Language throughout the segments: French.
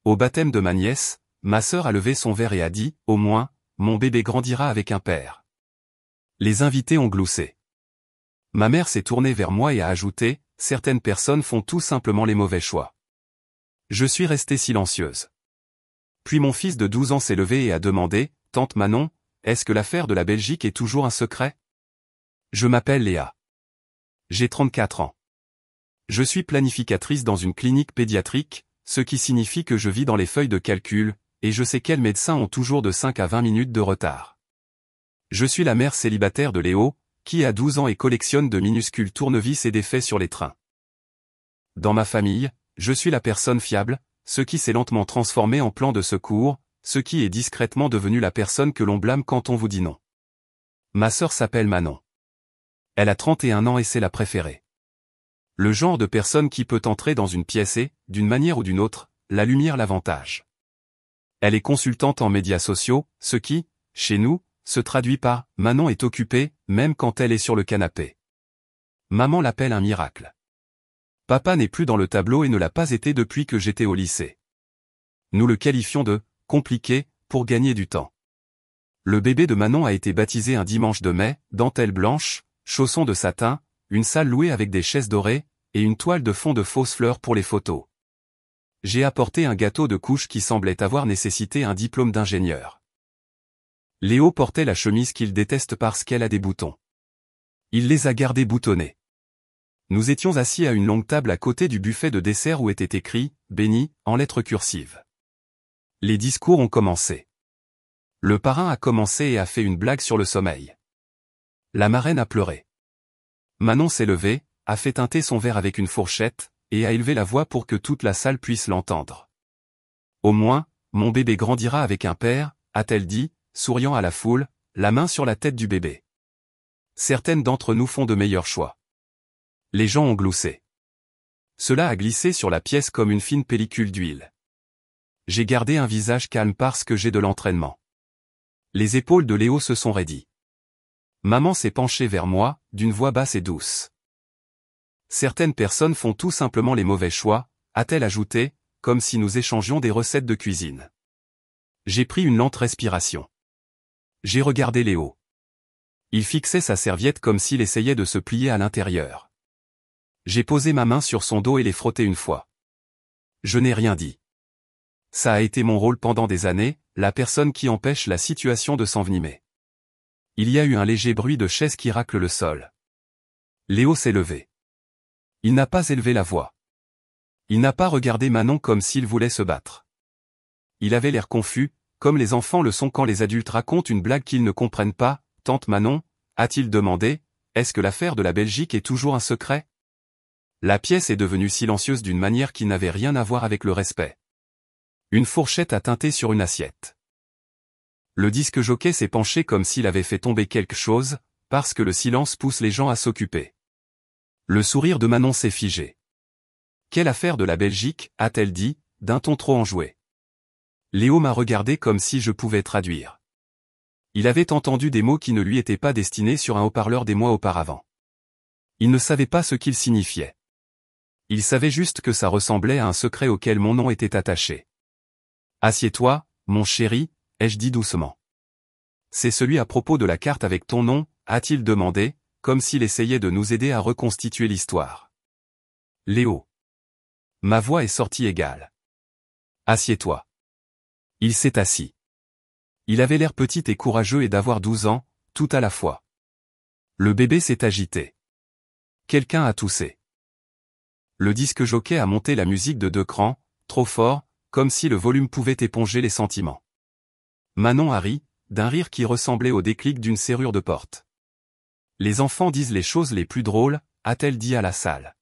Au baptême de ma nièce, ma sœur a levé son verre et a dit, au moins, mon bébé grandira avec un père. Les invités ont gloussé. Ma mère s'est tournée vers moi et a ajouté, certaines personnes font tout simplement les mauvais choix. Je suis restée silencieuse. Puis mon fils de 12 ans s'est levé et a demandé, Tante Manon, est-ce que l'affaire de la Belgique est toujours un secret? Je m'appelle Léa. J'ai 34 ans. Je suis planificatrice dans une clinique pédiatrique, ce qui signifie que je vis dans les feuilles de calcul, et je sais quels médecins ont toujours de 5 à 20 minutes de retard. Je suis la mère célibataire de Léo, qui a 12 ans et collectionne de minuscules tournevis et des faits sur les trains. Dans ma famille, je suis la personne fiable, ce qui s'est lentement transformé en plan de secours, ce qui est discrètement devenu la personne que l'on blâme quand on vous dit non. Ma sœur s'appelle Manon. Elle a 31 ans et c'est la préférée. Le genre de personne qui peut entrer dans une pièce et, d'une manière ou d'une autre, la lumière l'avantage. Elle est consultante en médias sociaux, ce qui, chez nous, se traduit par « Manon est occupée, même quand elle est sur le canapé ». Maman l'appelle un miracle. Papa n'est plus dans le tableau et ne l'a pas été depuis que j'étais au lycée. Nous le qualifions de « compliqué » pour gagner du temps. Le bébé de Manon a été baptisé un dimanche de mai, dentelle blanche, chaussons de satin, une salle louée avec des chaises dorées, et une toile de fond de fausses fleurs pour les photos. J'ai apporté un gâteau de couche qui semblait avoir nécessité un diplôme d'ingénieur. Léo portait la chemise qu'il déteste parce qu'elle a des boutons. Il les a gardés boutonnés. Nous étions assis à une longue table à côté du buffet de dessert où était écrit « Béni » en lettres cursives. Les discours ont commencé. Le parrain a commencé et a fait une blague sur le sommeil. La marraine a pleuré. Manon s'est levée, a fait teinter son verre avec une fourchette, et a élevé la voix pour que toute la salle puisse l'entendre. Au moins, mon bébé grandira avec un père, a-t-elle dit, souriant à la foule, la main sur la tête du bébé. Certaines d'entre nous font de meilleurs choix. Les gens ont gloussé. Cela a glissé sur la pièce comme une fine pellicule d'huile. J'ai gardé un visage calme parce que j'ai de l'entraînement. Les épaules de Léo se sont raidies. Maman s'est penchée vers moi, d'une voix basse et douce. Certaines personnes font tout simplement les mauvais choix, a-t-elle ajouté, comme si nous échangions des recettes de cuisine. J'ai pris une lente respiration. J'ai regardé Léo. Il fixait sa serviette comme s'il essayait de se plier à l'intérieur. J'ai posé ma main sur son dos et l'ai frotté une fois. Je n'ai rien dit. Ça a été mon rôle pendant des années, la personne qui empêche la situation de s'envenimer. Il y a eu un léger bruit de chaise qui racle le sol. Léo s'est levé. Il n'a pas élevé la voix. Il n'a pas regardé Manon comme s'il voulait se battre. Il avait l'air confus, comme les enfants le sont quand les adultes racontent une blague qu'ils ne comprennent pas. Tante Manon, a-t-il demandé, est-ce que l'affaire de la Belgique est toujours un secret? La pièce est devenue silencieuse d'une manière qui n'avait rien à voir avec le respect. Une fourchette a teinté sur une assiette. Le disque jockey s'est penché comme s'il avait fait tomber quelque chose, parce que le silence pousse les gens à s'occuper. Le sourire de Manon s'est figé. Quelle affaire de la Belgique, a-t-elle dit, d'un ton trop enjoué. Léo m'a regardé comme si je pouvais traduire. Il avait entendu des mots qui ne lui étaient pas destinés sur un haut-parleur des mois auparavant. Il ne savait pas ce qu'ils signifiaient. Il savait juste que ça ressemblait à un secret auquel mon nom était attaché. Assieds-toi, mon chéri, ai-je dit doucement. C'est celui à propos de la carte avec ton nom, a-t-il demandé, comme s'il essayait de nous aider à reconstituer l'histoire. Léo. Ma voix est sortie égale. Assieds-toi. Il s'est assis. Il avait l'air petit et courageux et d'avoir 12 ans, tout à la fois. Le bébé s'est agité. Quelqu'un a toussé. Le disque jockey a monté la musique de 2 crans, trop fort, comme si le volume pouvait éponger les sentiments. Manon a ri, d'un rire qui ressemblait au déclic d'une serrure de porte. Les enfants disent les choses les plus drôles, a-t-elle dit à la salle.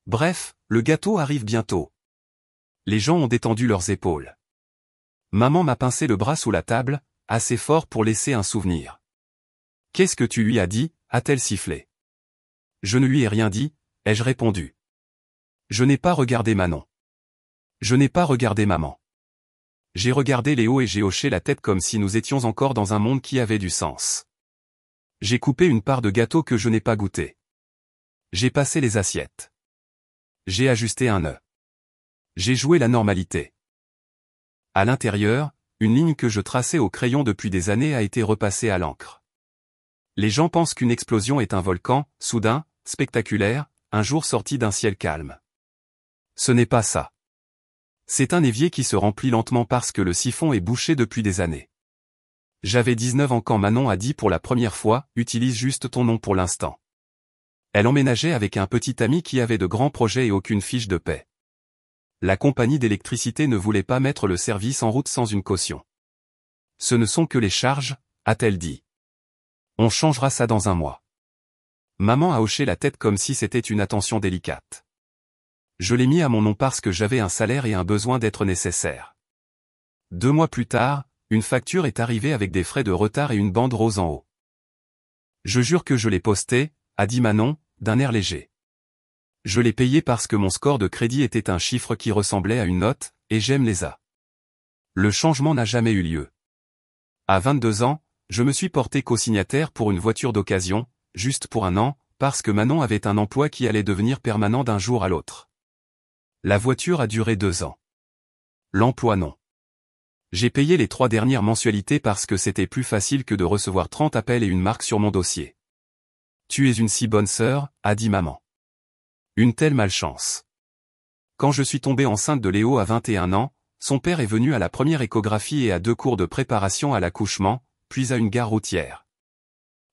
Bref, le gâteau arrive bientôt. Les gens ont détendu leurs épaules. Maman m'a pincé le bras sous la table, assez fort pour laisser un souvenir. Qu'est-ce que tu lui as dit, a-t-elle sifflé. Je ne lui ai rien dit, ai-je répondu. Je n'ai pas regardé Manon. Je n'ai pas regardé maman. J'ai regardé Léo et j'ai hoché la tête comme si nous étions encore dans un monde qui avait du sens. J'ai coupé une part de gâteau que je n'ai pas goûté. J'ai passé les assiettes. J'ai ajusté un nœud. J'ai joué la normalité. À l'intérieur, une ligne que je traçais au crayon depuis des années a été repassée à l'encre. Les gens pensent qu'une explosion est un volcan, soudain, spectaculaire, un jour sorti d'un ciel calme. Ce n'est pas ça. C'est un évier qui se remplit lentement parce que le siphon est bouché depuis des années. J'avais 19 ans quand Manon a dit pour la première fois, utilise juste ton nom pour l'instant. Elle emménageait avec un petit ami qui avait de grands projets et aucune fiche de paie. La compagnie d'électricité ne voulait pas mettre le service en route sans une caution. Ce ne sont que les charges, a-t-elle dit. On changera ça dans un mois. Maman a hoché la tête comme si c'était une attention délicate. Je l'ai mis à mon nom parce que j'avais un salaire et un besoin d'être nécessaire. 2 mois plus tard, une facture est arrivée avec des frais de retard et une bande rose en haut. Je jure que je l'ai postée, a dit Manon, d'un air léger. Je l'ai payé parce que mon score de crédit était un chiffre qui ressemblait à une note, et j'aime les A. Le changement n'a jamais eu lieu. À 22 ans, je me suis porté co-signataire pour une voiture d'occasion, juste pour un an, parce que Manon avait un emploi qui allait devenir permanent d'un jour à l'autre. La voiture a duré 2 ans. L'emploi non. J'ai payé les 3 dernières mensualités parce que c'était plus facile que de recevoir 30 appels et une marque sur mon dossier. Tu es une si bonne sœur, a dit maman. Une telle malchance. Quand je suis tombée enceinte de Léo à 21 ans, son père est venu à la première échographie et à 2 cours de préparation à l'accouchement, puis à une gare routière.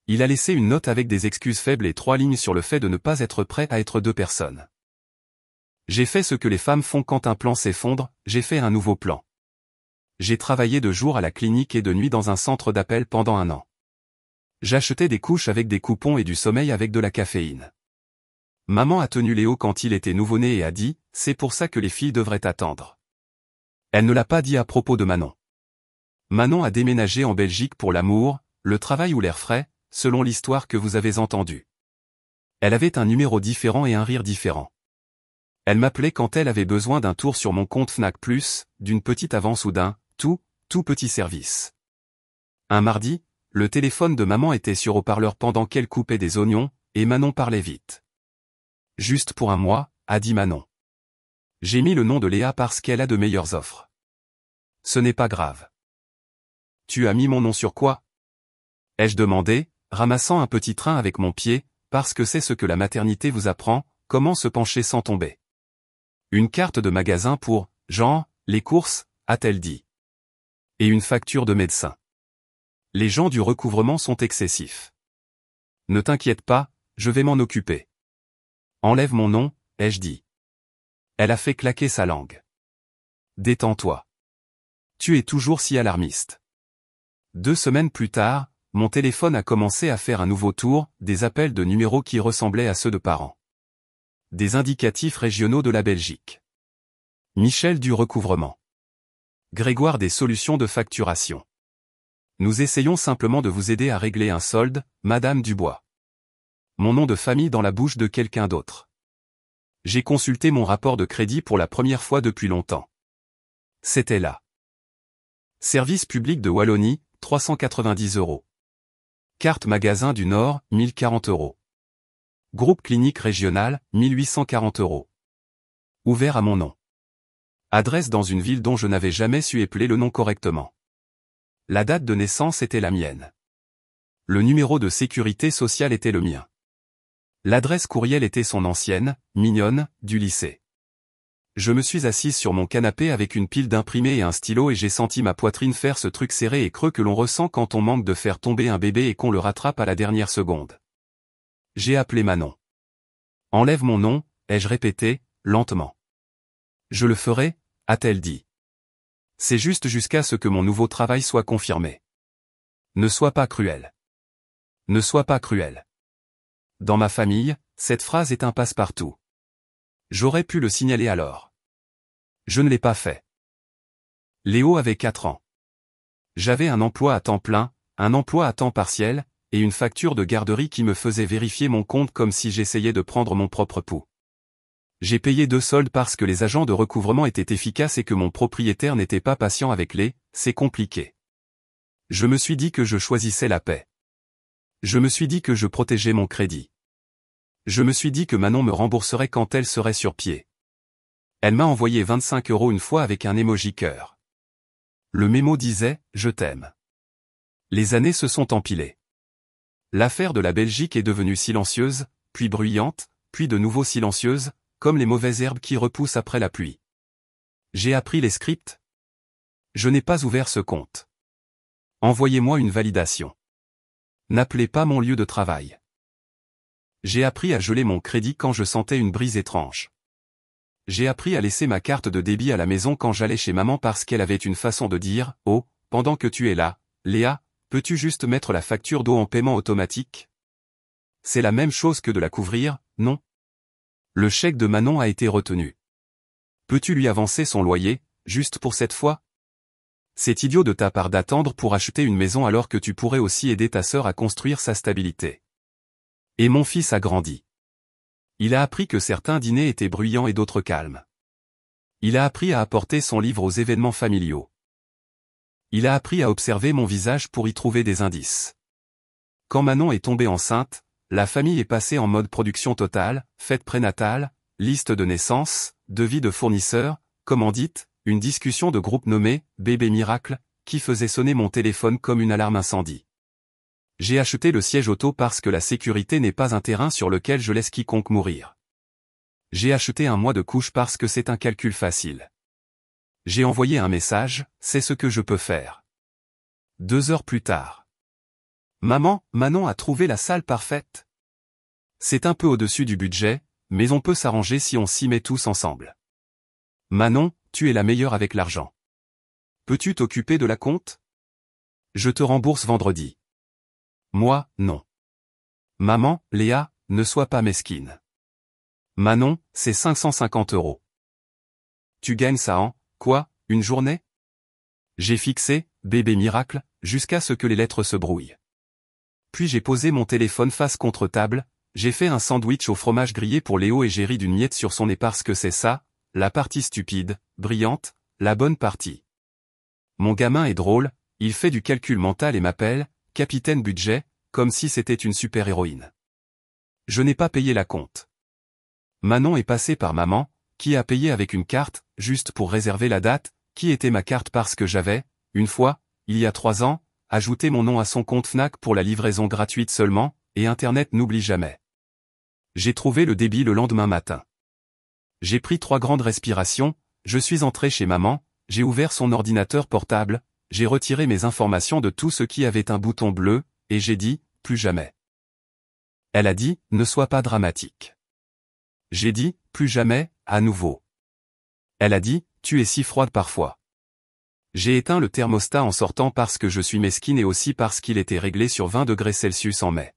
Il a laissé une note avec des excuses faibles et 3 lignes sur le fait de ne pas être prêt à être 2 personnes. J'ai fait ce que les femmes font quand un plan s'effondre, j'ai fait un nouveau plan. J'ai travaillé de jour à la clinique et de nuit dans un centre d'appel pendant 1 an. J'achetais des couches avec des coupons et du sommeil avec de la caféine. Maman a tenu Léo quand il était nouveau-né et a dit, c'est pour ça que les filles devraient attendre. Elle ne l'a pas dit à propos de Manon. Manon a déménagé en Belgique pour l'amour, le travail ou l'air frais, selon l'histoire que vous avez entendue. Elle avait un numéro différent et un rire différent. Elle m'appelait quand elle avait besoin d'un tour sur mon compte Fnac+, d'une petite avance ou d'un tout petit service. Un mardi, le téléphone de maman était sur haut-parleur pendant qu'elle coupait des oignons, et Manon parlait vite. Juste pour un mois, a dit Manon. J'ai mis le nom de Léa parce qu'elle a de meilleures offres. Ce n'est pas grave. Tu as mis mon nom sur quoi? Ai-je demandé, ramassant un petit train avec mon pied, parce que c'est ce que la maternité vous apprend, comment se pencher sans tomber. Une carte de magasin pour, Jean, les courses, a-t-elle dit. Et une facture de médecin. Les gens du recouvrement sont excessifs. Ne t'inquiète pas, je vais m'en occuper. Enlève mon nom, ai-je dit. Elle a fait claquer sa langue. Détends-toi. Tu es toujours si alarmiste. 2 semaines plus tard, mon téléphone a commencé à faire un nouveau tour, des appels de numéros qui ressemblaient à ceux de parents. Des indicatifs régionaux de la Belgique. Michel du recouvrement. Grégoire des solutions de facturation. Nous essayons simplement de vous aider à régler un solde, Madame Dubois. Mon nom de famille dans la bouche de quelqu'un d'autre. J'ai consulté mon rapport de crédit pour la première fois depuis longtemps. C'était là. Service public de Wallonie, 390 €. Carte magasin du Nord, 1040 €. Groupe clinique régional, 1840 €. Ouvert à mon nom. Adresse dans une ville dont je n'avais jamais su épeler le nom correctement. La date de naissance était la mienne. Le numéro de sécurité sociale était le mien. L'adresse courriel était son ancienne, mignonne, du lycée. Je me suis assise sur mon canapé avec une pile d'imprimés et un stylo et j'ai senti ma poitrine faire ce truc serré et creux que l'on ressent quand on manque de faire tomber un bébé et qu'on le rattrape à la dernière seconde. J'ai appelé Manon. Enlève mon nom, ai-je répété, lentement. Je le ferai, a-t-elle dit. C'est juste jusqu'à ce que mon nouveau travail soit confirmé. Ne sois pas cruel. Ne sois pas cruel. Dans ma famille, cette phrase est un passe-partout. J'aurais pu le signaler alors. Je ne l'ai pas fait. Léo avait 4 ans. J'avais un emploi à temps plein, un emploi à temps partiel, et une facture de garderie qui me faisait vérifier mon compte comme si j'essayais de prendre mon propre pouls. J'ai payé 2 soldes parce que les agents de recouvrement étaient efficaces et que mon propriétaire n'était pas patient avec c'est compliqué. Je me suis dit que je choisissais la paix. Je me suis dit que je protégeais mon crédit. Je me suis dit que Manon me rembourserait quand elle serait sur pied. Elle m'a envoyé 25 € une fois avec un emoji cœur. Le mémo disait « Je t'aime ». Les années se sont empilées. L'affaire de la Belgique est devenue silencieuse, puis bruyante, puis de nouveau silencieuse, comme les mauvaises herbes qui repoussent après la pluie. J'ai appris les scripts. Je n'ai pas ouvert ce compte. Envoyez-moi une validation. N'appelez pas mon lieu de travail. J'ai appris à geler mon crédit quand je sentais une brise étrange. J'ai appris à laisser ma carte de débit à la maison quand j'allais chez maman parce qu'elle avait une façon de dire « Oh, pendant que tu es là, Léa, peux-tu juste mettre la facture d'eau en paiement automatique ?» C'est la même chose que de la couvrir, non? Le chèque de Manon a été retenu. Peux-tu lui avancer son loyer, juste pour cette fois? C'est idiot de ta part d'attendre pour acheter une maison alors que tu pourrais aussi aider ta sœur à construire sa stabilité. Et mon fils a grandi. Il a appris que certains dîners étaient bruyants et d'autres calmes. Il a appris à apporter son livre aux événements familiaux. Il a appris à observer mon visage pour y trouver des indices. Quand Manon est tombée enceinte, la famille est passée en mode production totale, fête prénatale, liste de naissance, devis de fournisseurs, commandite, une discussion de groupe nommée « Bébé Miracle » qui faisait sonner mon téléphone comme une alarme incendie. J'ai acheté le siège auto parce que la sécurité n'est pas un terrain sur lequel je laisse quiconque mourir. J'ai acheté un mois de couche parce que c'est un calcul facile. J'ai envoyé un message, c'est ce que je peux faire. 2 heures plus tard. Maman, Manon a trouvé la salle parfaite. C'est un peu au-dessus du budget, mais on peut s'arranger si on s'y met tous ensemble. Manon, tu es la meilleure avec l'argent. Peux-tu t'occuper de la compte? Je te rembourse vendredi. Moi, non. Maman, Léa, ne sois pas mesquine. Manon, c'est 550 €. Tu gagnes ça en, quoi, une journée? J'ai fixé, bébé miracle, jusqu'à ce que les lettres se brouillent. Puis j'ai posé mon téléphone face contre table, j'ai fait un sandwich au fromage grillé pour Léo et j'ai ri d'une miette sur son nez parce que c'est ça, la partie stupide, brillante, la bonne partie. Mon gamin est drôle, il fait du calcul mental et m'appelle « Capitaine Budget », comme si c'était une super-héroïne. Je n'ai pas payé la compte. Manon est passée par maman, qui a payé avec une carte, juste pour réserver la date, qui était ma carte parce que j'avais, une fois, il y a 3 ans, ajouté mon nom à son compte Fnac pour la livraison gratuite seulement, et Internet n'oublie jamais. J'ai trouvé le débit le lendemain matin. J'ai pris 3 grandes respirations, je suis entré chez maman, j'ai ouvert son ordinateur portable, j'ai retiré mes informations de tout ce qui avait un bouton bleu, et j'ai dit, plus jamais. Elle a dit, ne sois pas dramatique. J'ai dit, plus jamais, à nouveau. Elle a dit, tu es si froide parfois. J'ai éteint le thermostat en sortant parce que je suis mesquine et aussi parce qu'il était réglé sur 20 degrés Celsius en mai.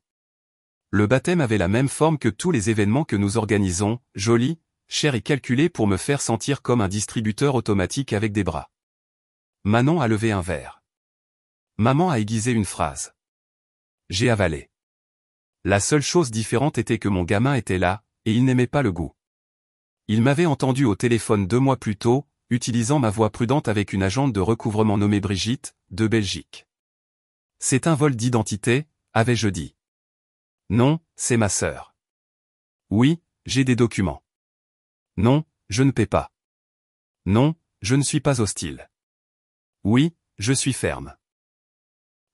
Le baptême avait la même forme que tous les événements que nous organisons, joli, cher et calculé pour me faire sentir comme un distributeur automatique avec des bras. Manon a levé un verre. Maman a aiguisé une phrase. J'ai avalé. La seule chose différente était que mon gamin était là, et il n'aimait pas le goût. Il m'avait entendu au téléphone 2 mois plus tôt, utilisant ma voix prudente avec une agente de recouvrement nommée Brigitte, de Belgique. C'est un vol d'identité, avais-je dit. Non, c'est ma sœur. Oui, j'ai des documents. Non, je ne paie pas. Non, je ne suis pas hostile. Oui, je suis ferme.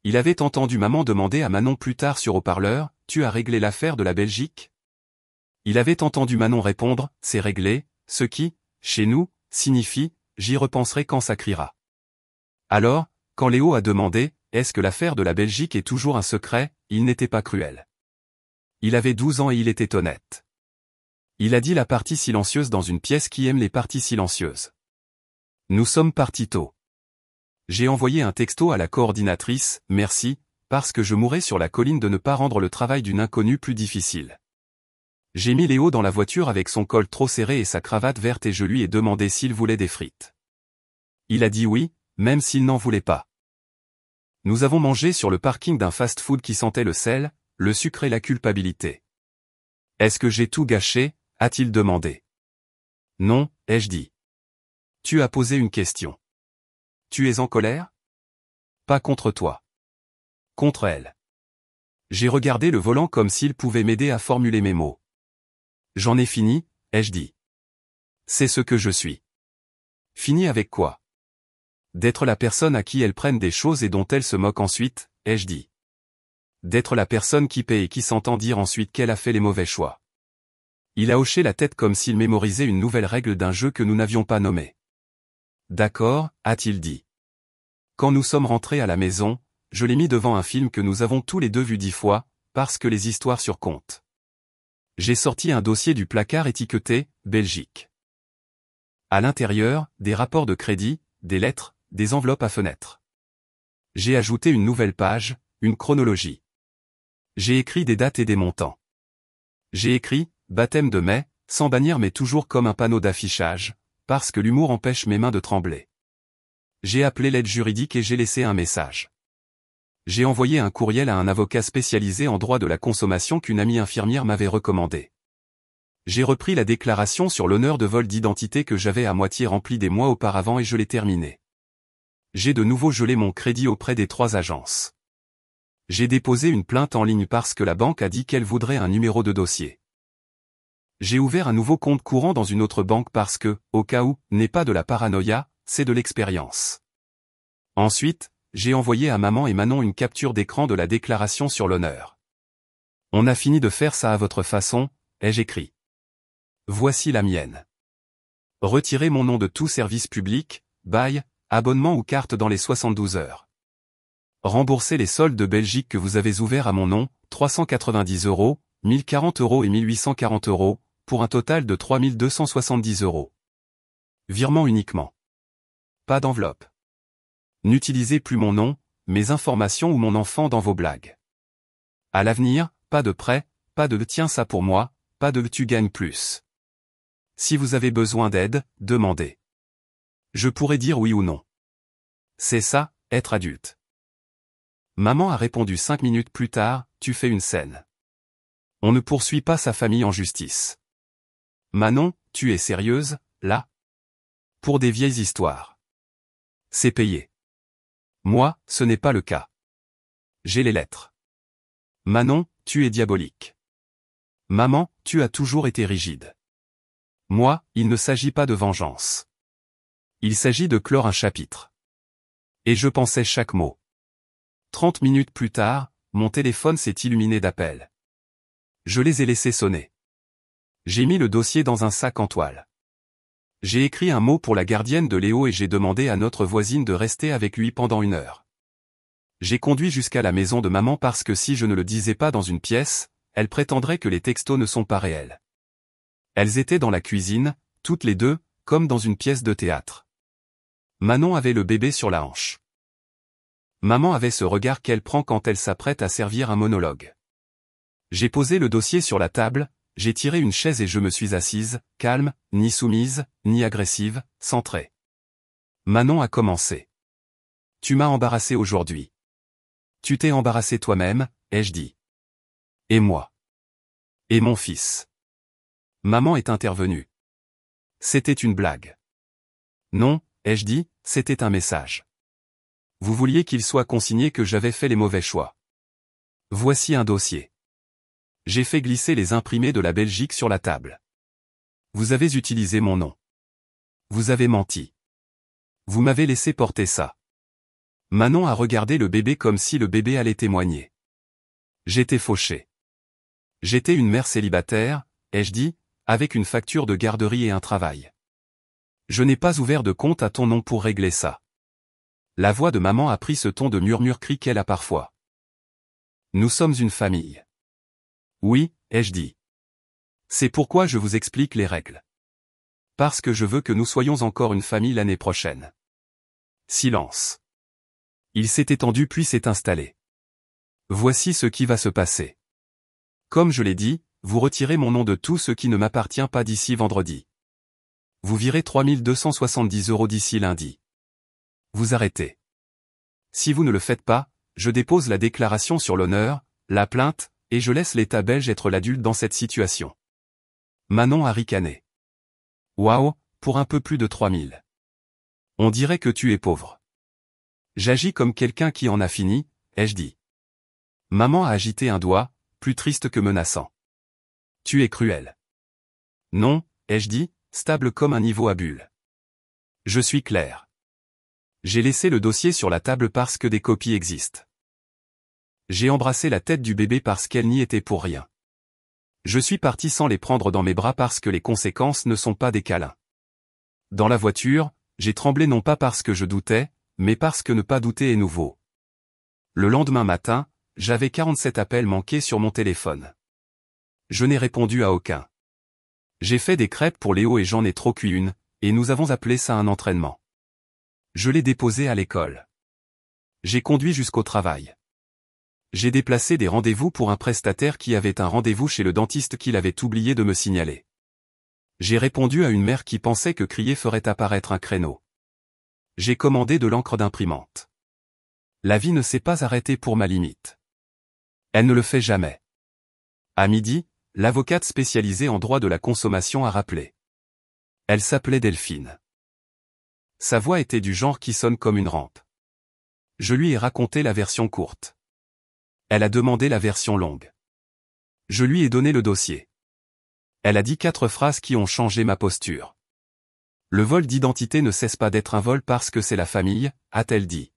Il avait entendu maman demander à Manon plus tard sur haut-parleur, « Tu as réglé l'affaire de la Belgique ?» Il avait entendu Manon répondre, « C'est réglé », ce qui, chez nous, signifie, « J'y repenserai quand ça criera ». Alors, quand Léo a demandé, « Est-ce que l'affaire de la Belgique est toujours un secret ?», il n'était pas cruel. Il avait 12 ans et il était honnête. Il a dit la partie silencieuse dans une pièce qui aime les parties silencieuses. Nous sommes partis tôt. J'ai envoyé un texto à la coordinatrice, merci, parce que je mourrais sur la colline de ne pas rendre le travail d'une inconnue plus difficile. J'ai mis Léo dans la voiture avec son col trop serré et sa cravate verte et je lui ai demandé s'il voulait des frites. Il a dit oui, même s'il n'en voulait pas. Nous avons mangé sur le parking d'un fast-food qui sentait le sel, le sucre et la culpabilité. Est-ce que j'ai tout gâché ? A-t-il demandé. Non, ai-je dit. Tu as posé une question. Tu es en colère ? Pas contre toi. Contre elle. J'ai regardé le volant comme s'il pouvait m'aider à formuler mes mots. J'en ai fini, ai-je dit. C'est ce que je suis. Fini avec quoi ? D'être la personne à qui elles prennent des choses et dont elles se moquent ensuite, ai-je dit. D'être la personne qui paie et qui s'entend dire ensuite qu'elle a fait les mauvais choix. Il a hoché la tête comme s'il mémorisait une nouvelle règle d'un jeu que nous n'avions pas nommé. D'accord, a-t-il dit. Quand nous sommes rentrés à la maison, je l'ai mis devant un film que nous avons tous les deux vu 10 fois, parce que les histoires surcomptent. J'ai sorti un dossier du placard étiqueté « Belgique ». À l'intérieur, des rapports de crédit, des lettres, des enveloppes à fenêtres. J'ai ajouté une nouvelle page, une chronologie. J'ai écrit des dates et des montants. J'ai écrit « Baptême de mai », sans bannir mais toujours comme un panneau d'affichage, parce que l'humour empêche mes mains de trembler. J'ai appelé l'aide juridique et j'ai laissé un message. J'ai envoyé un courriel à un avocat spécialisé en droit de la consommation qu'une amie infirmière m'avait recommandé. J'ai repris la déclaration sur l'honneur de vol d'identité que j'avais à moitié remplie des mois auparavant et je l'ai terminée. J'ai de nouveau gelé mon crédit auprès des 3 agences. J'ai déposé une plainte en ligne parce que la banque a dit qu'elle voudrait un numéro de dossier. J'ai ouvert un nouveau compte courant dans une autre banque parce que, au cas où, n'est pas de la paranoïa, c'est de l'expérience. Ensuite, j'ai envoyé à maman et Manon une capture d'écran de la déclaration sur l'honneur. On a fini de faire ça à votre façon, ai-je écrit. Voici la mienne. Retirez mon nom de tout service public, bail, abonnement ou carte dans les 72 heures. Remboursez les soldes de Belgique que vous avez ouverts à mon nom, 390 €, 1040 € et 1840 €, pour un total de 3270 €. Virement uniquement. Pas d'enveloppe. N'utilisez plus mon nom, mes informations ou mon enfant dans vos blagues. À l'avenir, pas de prêt, pas de tiens ça pour moi, pas de tu gagnes plus. Si vous avez besoin d'aide, demandez. Je pourrais dire oui ou non. C'est ça, être adulte. Maman a répondu 5 minutes plus tard, tu fais une scène. On ne poursuit pas sa famille en justice. Manon, tu es sérieuse, là? Pour des vieilles histoires. C'est payé. Moi, ce n'est pas le cas. J'ai les lettres. Manon, tu es diabolique. Maman, tu as toujours été rigide. Moi, il ne s'agit pas de vengeance. Il s'agit de clore un chapitre. Et je pensais chaque mot. 30 minutes plus tard, mon téléphone s'est illuminé d'appels. Je les ai laissés sonner. J'ai mis le dossier dans un sac en toile. J'ai écrit un mot pour la gardienne de Léo et j'ai demandé à notre voisine de rester avec lui pendant 1 heure. J'ai conduit jusqu'à la maison de maman parce que si je ne le disais pas dans une pièce, elle prétendrait que les textos ne sont pas réels. Elles étaient dans la cuisine, toutes les deux, comme dans une pièce de théâtre. Manon avait le bébé sur la hanche. Maman avait ce regard qu'elle prend quand elle s'apprête à servir un monologue. J'ai posé le dossier sur la table, j'ai tiré une chaise et je me suis assise, calme, ni soumise, ni agressive, centrée. Manon a commencé. Tu m'as embarrassé aujourd'hui. Tu t'es embarrassé toi-même, ai-je dit. Et moi. Et mon fils. Maman est intervenue. C'était une blague. Non, ai-je dit, c'était un message. Vous vouliez qu'il soit consigné que j'avais fait les mauvais choix. Voici un dossier. J'ai fait glisser les imprimés de la Belgique sur la table. Vous avez utilisé mon nom. Vous avez menti. Vous m'avez laissé porter ça. Manon a regardé le bébé comme si le bébé allait témoigner. J'étais fauché. J'étais une mère célibataire, ai-je dit, avec une facture de garderie et un travail. Je n'ai pas ouvert de compte à ton nom pour régler ça. La voix de maman a pris ce ton de murmure-cri qu'elle a parfois. Nous sommes une famille. Oui, ai-je dit. C'est pourquoi je vous explique les règles. Parce que je veux que nous soyons encore une famille l'année prochaine. Silence. Il s'est étendu puis s'est installé. Voici ce qui va se passer. Comme je l'ai dit, vous retirez mon nom de tout ce qui ne m'appartient pas d'ici vendredi. Vous virez 3270 € d'ici lundi. Vous arrêtez. Si vous ne le faites pas, je dépose la déclaration sur l'honneur, la plainte, et je laisse l'État belge être l'adulte dans cette situation. Manon a ricané. Waouh, pour un peu plus de 3000. On dirait que tu es pauvre. J'agis comme quelqu'un qui en a fini, ai-je dit. Maman a agité un doigt, plus triste que menaçant. Tu es cruel. Non, ai-je dit, stable comme un niveau à bulles. Je suis clair. J'ai laissé le dossier sur la table parce que des copies existent. J'ai embrassé la tête du bébé parce qu'elle n'y était pour rien. Je suis parti sans les prendre dans mes bras parce que les conséquences ne sont pas des câlins. Dans la voiture, j'ai tremblé non pas parce que je doutais, mais parce que ne pas douter est nouveau. Le lendemain matin, j'avais 47 appels manqués sur mon téléphone. Je n'ai répondu à aucun. J'ai fait des crêpes pour Léo et j'en ai trop cuit une, et nous avons appelé ça un entraînement. Je l'ai déposé à l'école. J'ai conduit jusqu'au travail. J'ai déplacé des rendez-vous pour un prestataire qui avait un rendez-vous chez le dentiste qu'il avait oublié de me signaler. J'ai répondu à une mère qui pensait que crier ferait apparaître un créneau. J'ai commandé de l'encre d'imprimante. La vie ne s'est pas arrêtée pour ma limite. Elle ne le fait jamais. À midi, l'avocate spécialisée en droit de la consommation a rappelé. Elle s'appelait Delphine. Sa voix était du genre qui sonne comme une rampe. Je lui ai raconté la version courte. Elle a demandé la version longue. Je lui ai donné le dossier. Elle a dit 4 phrases qui ont changé ma posture. Le vol d'identité ne cesse pas d'être un vol parce que c'est la famille, a-t-elle dit.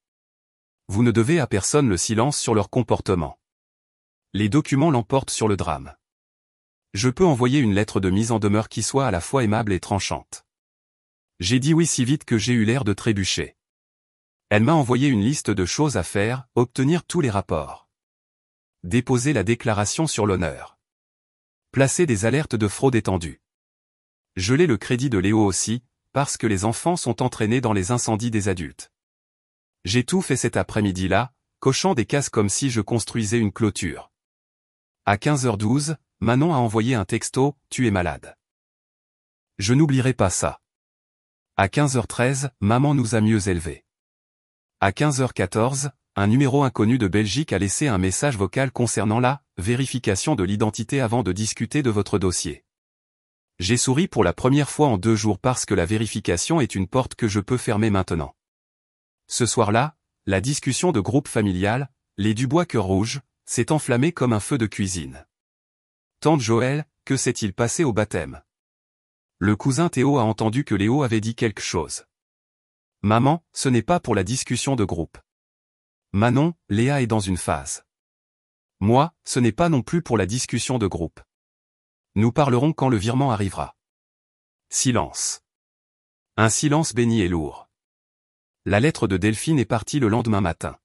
Vous ne devez à personne le silence sur leur comportement. Les documents l'emportent sur le drame. Je peux envoyer une lettre de mise en demeure qui soit à la fois aimable et tranchante. J'ai dit oui si vite que j'ai eu l'air de trébucher. Elle m'a envoyé une liste de choses à faire, obtenir tous les rapports. Déposer la déclaration sur l'honneur. Placer des alertes de fraude étendues. Geler le crédit de Léo aussi, parce que les enfants sont entraînés dans les incendies des adultes. J'ai tout fait cet après-midi-là, cochant des cases comme si je construisais une clôture. À 15h12, Manon a envoyé un texto, « Tu es malade ». Je n'oublierai pas ça. À 15h13, maman nous a mieux élevés. À 15h14, un numéro inconnu de Belgique a laissé un message vocal concernant la vérification de l'identité avant de discuter de votre dossier. J'ai souri pour la première fois en 2 jours parce que la vérification est une porte que je peux fermer maintenant. Ce soir-là, la discussion de groupe familial, les Dubois cœur rouge, s'est enflammée comme un feu de cuisine. Tante Joël, que s'est-il passé au baptême? Le cousin Théo a entendu que Léo avait dit quelque chose. Maman, ce n'est pas pour la discussion de groupe. Manon, Léa est dans une phase. Moi, ce n'est pas non plus pour la discussion de groupe. Nous parlerons quand le virement arrivera. Silence. Un silence béni et lourd. La lettre de Delphine est partie le lendemain matin.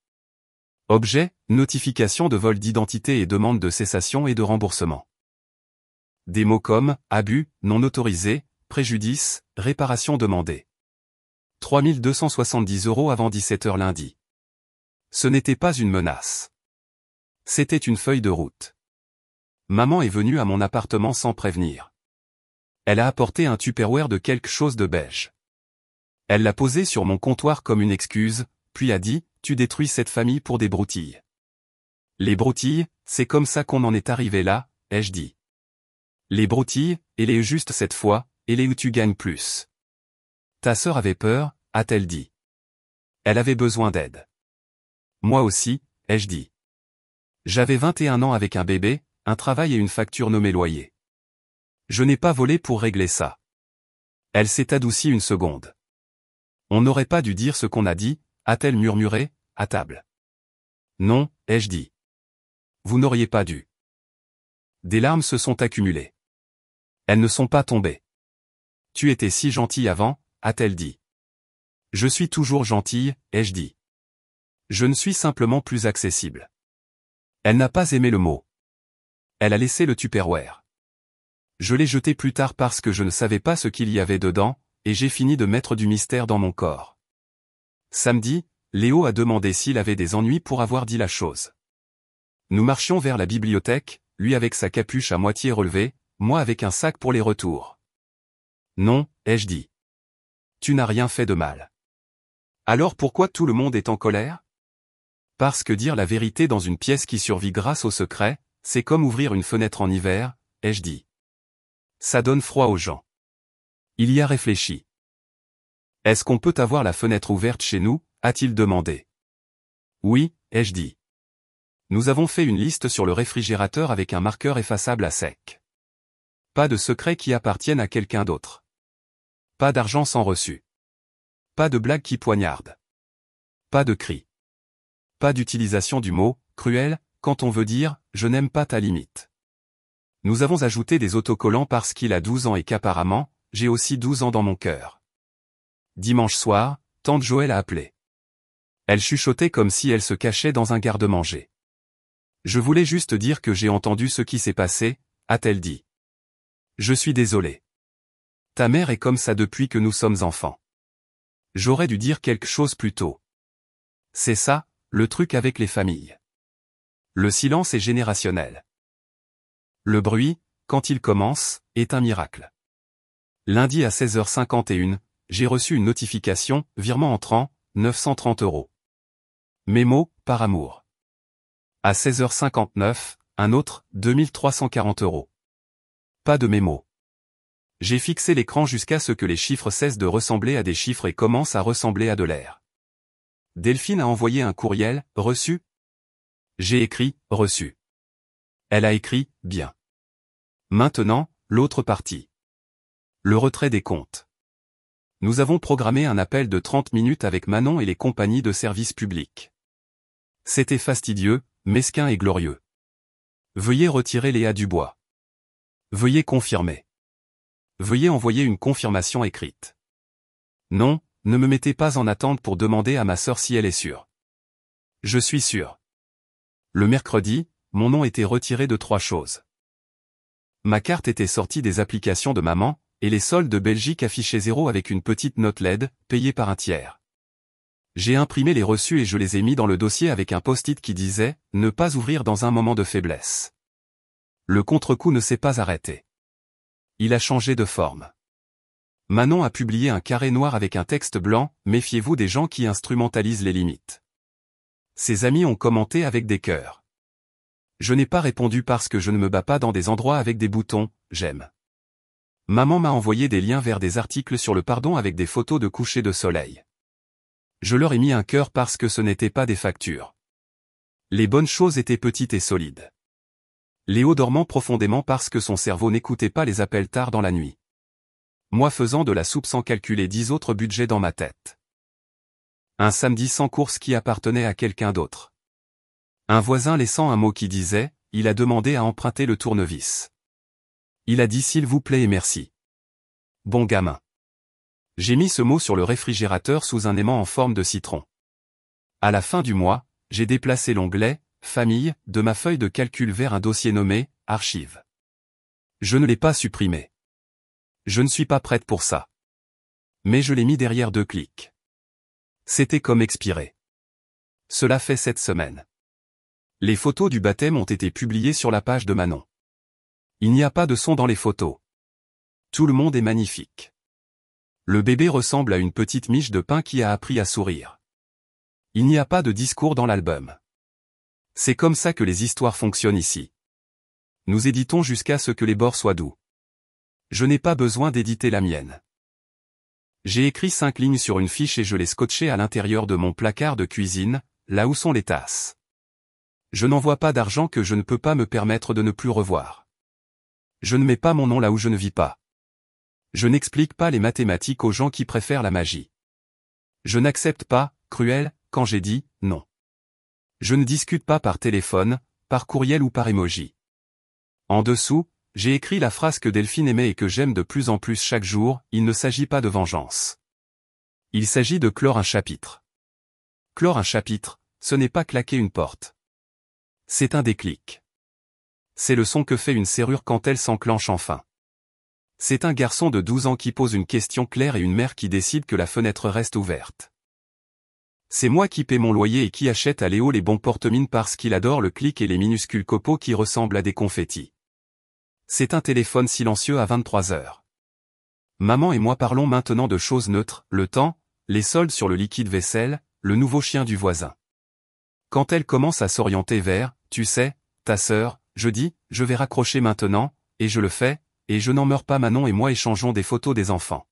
Objet, notification de vol d'identité et demande de cessation et de remboursement. Des mots comme abus, non autorisé, préjudice, réparation demandée. 3 270 € avant 17h lundi. Ce n'était pas une menace. C'était une feuille de route. Maman est venue à mon appartement sans prévenir. Elle a apporté un Tupperware de quelque chose de beige. Elle l'a posé sur mon comptoir comme une excuse, puis a dit, « Tu détruis cette famille pour des broutilles. » Les broutilles, c'est comme ça qu'on en est arrivé là, ai-je dit. Les broutilles, et les juste cette fois, et les où tu gagnes plus. Ta sœur avait peur, a-t-elle dit. Elle avait besoin d'aide. Moi aussi, ai-je dit. J'avais 21 ans avec un bébé, un travail et une facture nommée loyer. Je n'ai pas volé pour régler ça. Elle s'est adoucie une seconde. On n'aurait pas dû dire ce qu'on a dit, a-t-elle murmuré, à table. Non, ai-je dit. Vous n'auriez pas dû. Des larmes se sont accumulées. Elles ne sont pas tombées. Tu étais si gentil avant, a-t-elle dit. Je suis toujours gentille, ai-je dit. Je ne suis simplement plus accessible. Elle n'a pas aimé le mot. Elle a laissé le Tupperware. Je l'ai jeté plus tard parce que je ne savais pas ce qu'il y avait dedans, et j'ai fini de mettre du mystère dans mon corps. Samedi, Léo a demandé s'il avait des ennuis pour avoir dit la chose. Nous marchions vers la bibliothèque, lui avec sa capuche à moitié relevée, moi avec un sac pour les retours. Non, ai-je dit. Tu n'as rien fait de mal. Alors pourquoi tout le monde est en colère? Parce que dire la vérité dans une pièce qui survit grâce au secret, c'est comme ouvrir une fenêtre en hiver, ai-je dit. Ça donne froid aux gens. Il y a réfléchi. Est-ce qu'on peut avoir la fenêtre ouverte chez nous, a-t-il demandé. Oui, ai-je dit. Nous avons fait une liste sur le réfrigérateur avec un marqueur effaçable à sec. Pas de secrets qui appartiennent à quelqu'un d'autre. Pas d'argent sans reçu. Pas de blagues qui poignardent. Pas de cri. Pas d'utilisation du mot « cruel » quand on veut dire « je n'aime pas ta limite ». Nous avons ajouté des autocollants parce qu'il a 12 ans et qu'apparemment, j'ai aussi 12 ans dans mon cœur. Dimanche soir, tante Joël a appelé. Elle chuchotait comme si elle se cachait dans un garde-manger. Je voulais juste dire que j'ai entendu ce qui s'est passé, a-t-elle dit. Je suis désolé. Ta mère est comme ça depuis que nous sommes enfants. J'aurais dû dire quelque chose plus tôt. C'est ça, le truc avec les familles. Le silence est générationnel. Le bruit, quand il commence, est un miracle. Lundi à 16h51, j'ai reçu une notification, virement entrant, 930 €. Mémo, par amour. À 16h59, un autre, 2340 €. Pas de mémo. J'ai fixé l'écran jusqu'à ce que les chiffres cessent de ressembler à des chiffres et commencent à ressembler à de l'air. Delphine a envoyé un courriel, reçu. J'ai écrit, reçu. Elle a écrit, bien. Maintenant, l'autre partie. Le retrait des comptes. Nous avons programmé un appel de 30 minutes avec Manon et les compagnies de service public. C'était fastidieux, mesquin et glorieux. Veuillez retirer Léa Dubois. Veuillez confirmer. Veuillez envoyer une confirmation écrite. Non, ne me mettez pas en attente pour demander à ma sœur si elle est sûre. Je suis sûr. Le mercredi, mon nom était retiré de 3 choses. Ma carte était sortie des applications de maman, et les soldes de Belgique affichaient 0 avec une petite note LED, payée par un tiers. J'ai imprimé les reçus et je les ai mis dans le dossier avec un post-it qui disait « Ne pas ouvrir dans un moment de faiblesse ». Le contre-coup ne s'est pas arrêté. Il a changé de forme. Manon a publié un carré noir avec un texte blanc « Méfiez-vous des gens qui instrumentalisent les limites ». Ses amis ont commenté avec des cœurs. Je n'ai pas répondu parce que je ne me bats pas dans des endroits avec des boutons « J'aime ». Maman m'a envoyé des liens vers des articles sur le pardon avec des photos de coucher de soleil. Je leur ai mis un cœur parce que ce n'étaient pas des factures. Les bonnes choses étaient petites et solides. Léo dormant profondément parce que son cerveau n'écoutait pas les appels tard dans la nuit. Moi faisant de la soupe sans calculer 10 autres budgets dans ma tête. Un samedi sans course qui appartenait à quelqu'un d'autre. Un voisin laissant un mot qui disait, il a demandé à emprunter le tournevis. Il a dit s'il vous plaît et merci. Bon gamin. J'ai mis ce mot sur le réfrigérateur sous un aimant en forme de citron. À la fin du mois, j'ai déplacé l'onglet « Famille » de ma feuille de calcul vers un dossier nommé « Archives ». Je ne l'ai pas supprimé. Je ne suis pas prête pour ça. Mais je l'ai mis derrière 2 clics. C'était comme expiré. Cela fait 7 semaines. Les photos du baptême ont été publiées sur la page de Manon. Il n'y a pas de son dans les photos. Tout le monde est magnifique. Le bébé ressemble à une petite miche de pain qui a appris à sourire. Il n'y a pas de discours dans l'album. C'est comme ça que les histoires fonctionnent ici. Nous éditons jusqu'à ce que les bords soient doux. Je n'ai pas besoin d'éditer la mienne. J'ai écrit 5 lignes sur une fiche et je l'ai scotché à l'intérieur de mon placard de cuisine, là où sont les tasses. Je n'envoie pas d'argent que je ne peux pas me permettre de ne plus revoir. Je ne mets pas mon nom là où je ne vis pas. Je n'explique pas les mathématiques aux gens qui préfèrent la magie. Je n'accepte pas, cruel, quand j'ai dit non. Je ne discute pas par téléphone, par courriel ou par emoji. En dessous, j'ai écrit la phrase que Delphine aimait et que j'aime de plus en plus chaque jour, il ne s'agit pas de vengeance. Il s'agit de clore un chapitre. Clore un chapitre, ce n'est pas claquer une porte. C'est un déclic. C'est le son que fait une serrure quand elle s'enclenche enfin. C'est un garçon de 12 ans qui pose une question claire et une mère qui décide que la fenêtre reste ouverte. C'est moi qui paie mon loyer et qui achète à Léo les bons porte-mines parce qu'il adore le clic et les minuscules copeaux qui ressemblent à des confettis. C'est un téléphone silencieux à 23h. Maman et moi parlons maintenant de choses neutres, le temps, les soldes sur le liquide vaisselle, le nouveau chien du voisin. Quand elle commence à s'orienter vers, tu sais, ta sœur, je dis, je vais raccrocher maintenant, et je le fais, et je n'en meurs pas. Manon et moi échangeons des photos des enfants.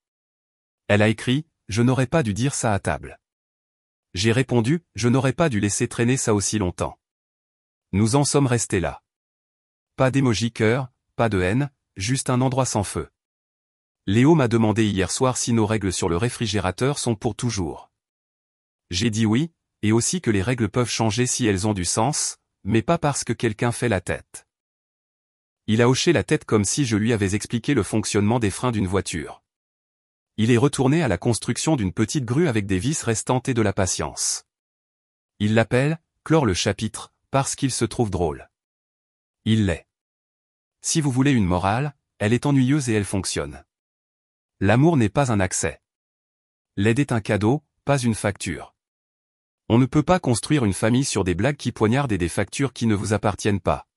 Elle a écrit, je n'aurais pas dû dire ça à table. J'ai répondu, je n'aurais pas dû laisser traîner ça aussi longtemps. Nous en sommes restés là. Pas d'émoji cœur, pas de haine, juste un endroit sans feu. Léo m'a demandé hier soir si nos règles sur le réfrigérateur sont pour toujours. J'ai dit oui, et aussi que les règles peuvent changer si elles ont du sens, mais pas parce que quelqu'un fait la tête. Il a hoché la tête comme si je lui avais expliqué le fonctionnement des freins d'une voiture. Il est retourné à la construction d'une petite grue avec des vis restantes et de la patience. Il l'appelle « clore le chapitre » parce qu'il se trouve drôle. Il l'est. Si vous voulez une morale, elle est ennuyeuse et elle fonctionne. L'amour n'est pas un accès. L'aide est un cadeau, pas une facture. On ne peut pas construire une famille sur des blagues qui poignardent et des factures qui ne vous appartiennent pas.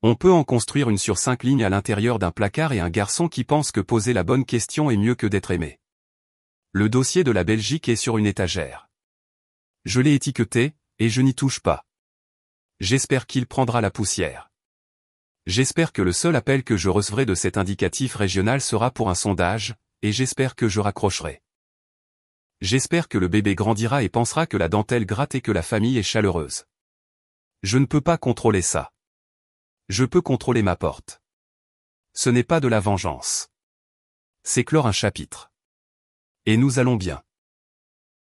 On peut en construire une sur 5 lignes à l'intérieur d'un placard et un garçon qui pense que poser la bonne question est mieux que d'être aimé. Le dossier de la Belgique est sur une étagère. Je l'ai étiqueté, et je n'y touche pas. J'espère qu'il prendra la poussière. J'espère que le seul appel que je recevrai de cet indicatif régional sera pour un sondage, et j'espère que je raccrocherai. J'espère que le bébé grandira et pensera que la dentelle gratte et que la famille est chaleureuse. Je ne peux pas contrôler ça. Je peux contrôler ma porte. Ce n'est pas de la vengeance. C'est clore un chapitre. Et nous allons bien.